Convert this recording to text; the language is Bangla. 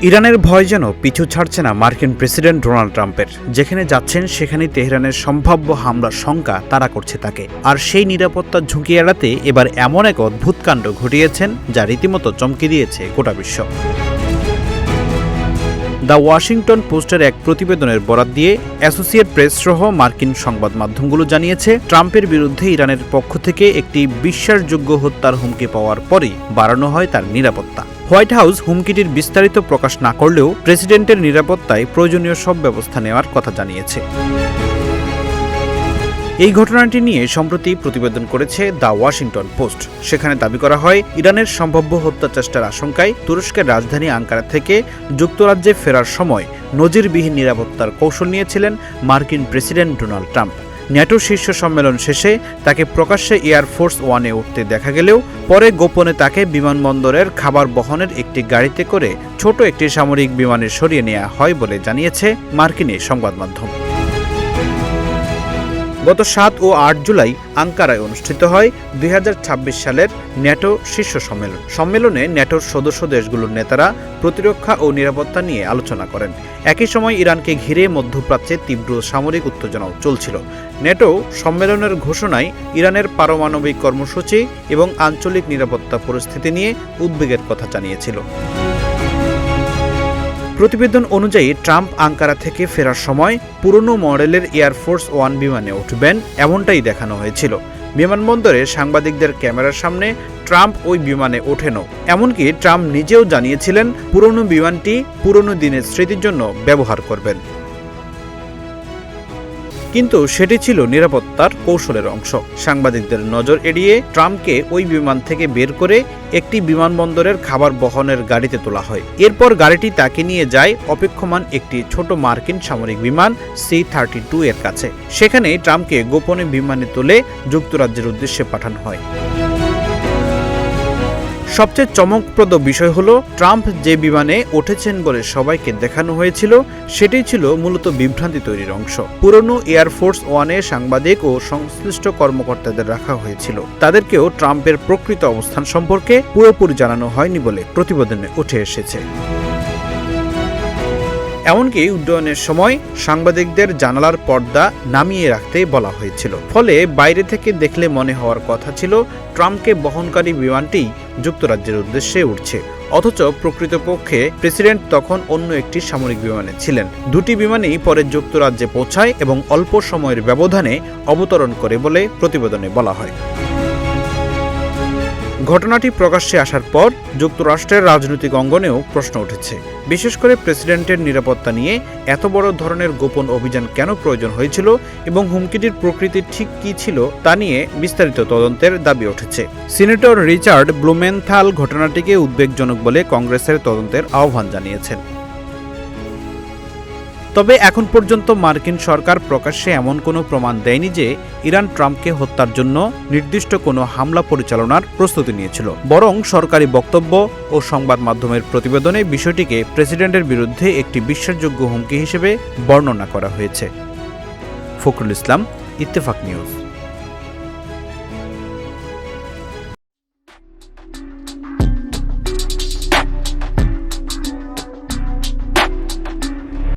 ইরানের ভয় যেন পিছু ছাড়ছে না মার্কিন প্রেসিডেন্ট ডোনাল্ড ট্রাম্পের। যেখানে যাচ্ছেন সেখানেই তেহরানের সম্ভাব্য হামলার শঙ্কা তাড়া করছে তাকে। আর সেই নিরাপত্তার ঝুঁকি এড়াতে এবার এমন এক অদ্ভুত কাণ্ড ঘটিয়েছেন যা রীতিমতো চমকে দিয়েছে গোটা বিশ্ব। দ্য ওয়াশিংটন পোস্টের এক প্রতিবেদনের বরাত দিয়ে অ্যাসোসিয়েট প্রেস সহ মার্কিন সংবাদ মাধ্যমগুলো জানিয়েছে, ট্রাম্পের বিরুদ্ধে ইরানের পক্ষ থেকে একটি বিশ্বাসযোগ্য হত্যার হুমকি পাওয়ার পরই বাড়ানো হয় তার নিরাপত্তা। হোয়াইট হাউস হুমকিটির বিস্তারিত প্রকাশ না করলেও প্রেসিডেন্টের নিরাপত্তায় প্রয়োজনীয় সব ব্যবস্থা নেওয়ার কথা জানিয়েছে। এই ঘটনাটি নিয়ে সম্প্রতি প্রতিবেদন করেছে দ্য ওয়াশিংটন পোস্ট। সেখানে দাবি করা হয়, ইরানের সম্ভাব্য হত্যাচেষ্টার আশঙ্কায় তুরস্কের রাজধানী আঙ্কারা থেকে যুক্তরাজ্যে ফেরার সময় নজিরবিহীন নিরাপত্তার কৌশল নিয়েছিলেন মার্কিন প্রেসিডেন্ট ডোনাল্ড ট্রাম্প। ন্যাটো শীর্ষ সম্মেলন শেষে তাকে প্রকাশ্যে এয়ারফোর্স ওয়ানে উঠতে দেখা গেলেও পরে গোপনে তাকে বিমানবন্দরের খাবার বহনের একটি গাড়িতে করে ছোট একটি সামরিক বিমানে সরিয়ে নেওয়া হয় বলে জানিয়েছে মার্কিন সংবাদ মাধ্যম। গত 7 ও 8 জুলাই আঙ্কারায় অনুষ্ঠিত হয় 2026 সালের ন্যাটো শীর্ষ সম্মেলন। সম্মেলনে ন্যাটোর সদস্য দেশগুলোর নেতারা প্রতিরক্ষা ও নিরাপত্তা নিয়ে আলোচনা করেন। একই সময় ইরানকে ঘিরে মধ্যপ্রাচ্যে তীব্র সামরিক উত্তেজনাও চলছিল। ন্যাটো সম্মেলনের ঘোষণায় ইরানের পারমাণবিক কর্মসূচি এবং আঞ্চলিক নিরাপত্তা পরিস্থিতি নিয়ে উদ্বেগের কথা জানিয়েছিল। প্রতিবেদন অনুযায়ী ট্রাম্প আঙ্কারা থেকে ফেরার সময় পুরনো মডেলের এয়ারফোর্স ওয়ান বিমানে উঠবেন এমনটাই দেখানো হয়েছিল। বিমানবন্দরে সাংবাদিকদের ক্যামেরার সামনে ট্রাম্প ওই বিমানে ওঠেনও। এমনকি ট্রাম্প নিজেও জানিয়েছিলেন পুরনো বিমানটি পুরনো দিনের স্মৃতির জন্য ব্যবহার করবেন। কিন্তু সেটি ছিল নিরাপত্তার কৌশলের অংশ। সাংবাদিকদের নজর এড়িয়ে ট্রাম্পকে ওই বিমান থেকে বের করে একটি বিমানবন্দরের খাবার বহনের গাড়িতে তোলা হয়। এরপর গাড়িটি তাকে নিয়ে যায় অপেক্ষমান একটি ছোট মার্কিন সামরিক বিমান C-32 এর কাছে। সেখানে ট্রাম্পকে গোপনে বিমানে তুলে যুক্তরাজ্যের উদ্দেশ্যে পাঠানো হয়। সবচেয়ে চমকপ্রদ বিষয় হলো, ট্রাম্প যে বিমানে উঠেছেন বলে সবাইকে দেখানো হয়েছিল সেটাই ছিল মূলত বিভ্রান্তি তৈরির অংশ। পুরনো এয়ারফোর্স ওয়ানে সাংবাদিক ও সংশ্লিষ্ট কর্মকর্তাদের রাখা হয়েছিল। তাদেরকেও ট্রাম্পের প্রকৃত অবস্থান সম্পর্কে পুরোপুরি জানানো হয়নি বলে প্রতিবেদনে উঠে এসেছে। এমনকি উড্ডয়নের সময় সাংবাদিকদের জানালার পর্দা নামিয়ে রাখতে বলা হয়েছিল। ফলে বাইরে থেকে দেখলে মনে হওয়ার কথা ছিল ট্রাম্পকে বহনকারী বিমানটি যুক্তরাজ্যের উদ্দেশ্যে উঠছে, অথচ প্রকৃতপক্ষে প্রেসিডেন্ট তখন অন্য একটি সামরিক বিমানে ছিলেন। দুটি বিমানই পরে যুক্তরাজ্যে পৌঁছায় এবং অল্প সময়ের ব্যবধানে অবতরণ করে বলে প্রতিবেদনে বলা হয়। ঘটনাটি প্রকাশ্যে আসার পর যুক্তরাষ্ট্রের রাজনৈতিক অঙ্গনেও প্রশ্ন উঠেছে। বিশেষ করে প্রেসিডেন্টের নিরাপত্তা নিয়ে এত বড় ধরনের গোপন অভিযান কেন প্রয়োজন হয়েছিল এবং হুমকিটির প্রকৃতি ঠিক কী ছিল তা নিয়ে বিস্তারিত তদন্তের দাবি উঠেছে। সিনেটর রিচার্ড ব্লুমেনথাল ঘটনাটিকে উদ্বেগজনক বলে কংগ্রেসের তদন্তের আহ্বান জানিয়েছেন। তবে এখন পর্যন্ত মার্কিন সরকার প্রকাশ্যে এমন কোনো প্রমাণ দেয়নি যে ইরান ট্রাম্পকে হত্যার জন্য নির্দিষ্ট কোনো হামলা পরিচালনার প্রস্তুতি নিয়েছিল। বরং সরকারি বক্তব্য ও সংবাদ মাধ্যমের প্রতিবেদনে বিষয়টিকে প্রেসিডেন্টের বিরুদ্ধে একটি বিশ্বাসযোগ্য হুমকি হিসেবে বর্ণনা করা হয়েছে। ফখরুল ইসলাম, ইত্তেফাক নিউজ।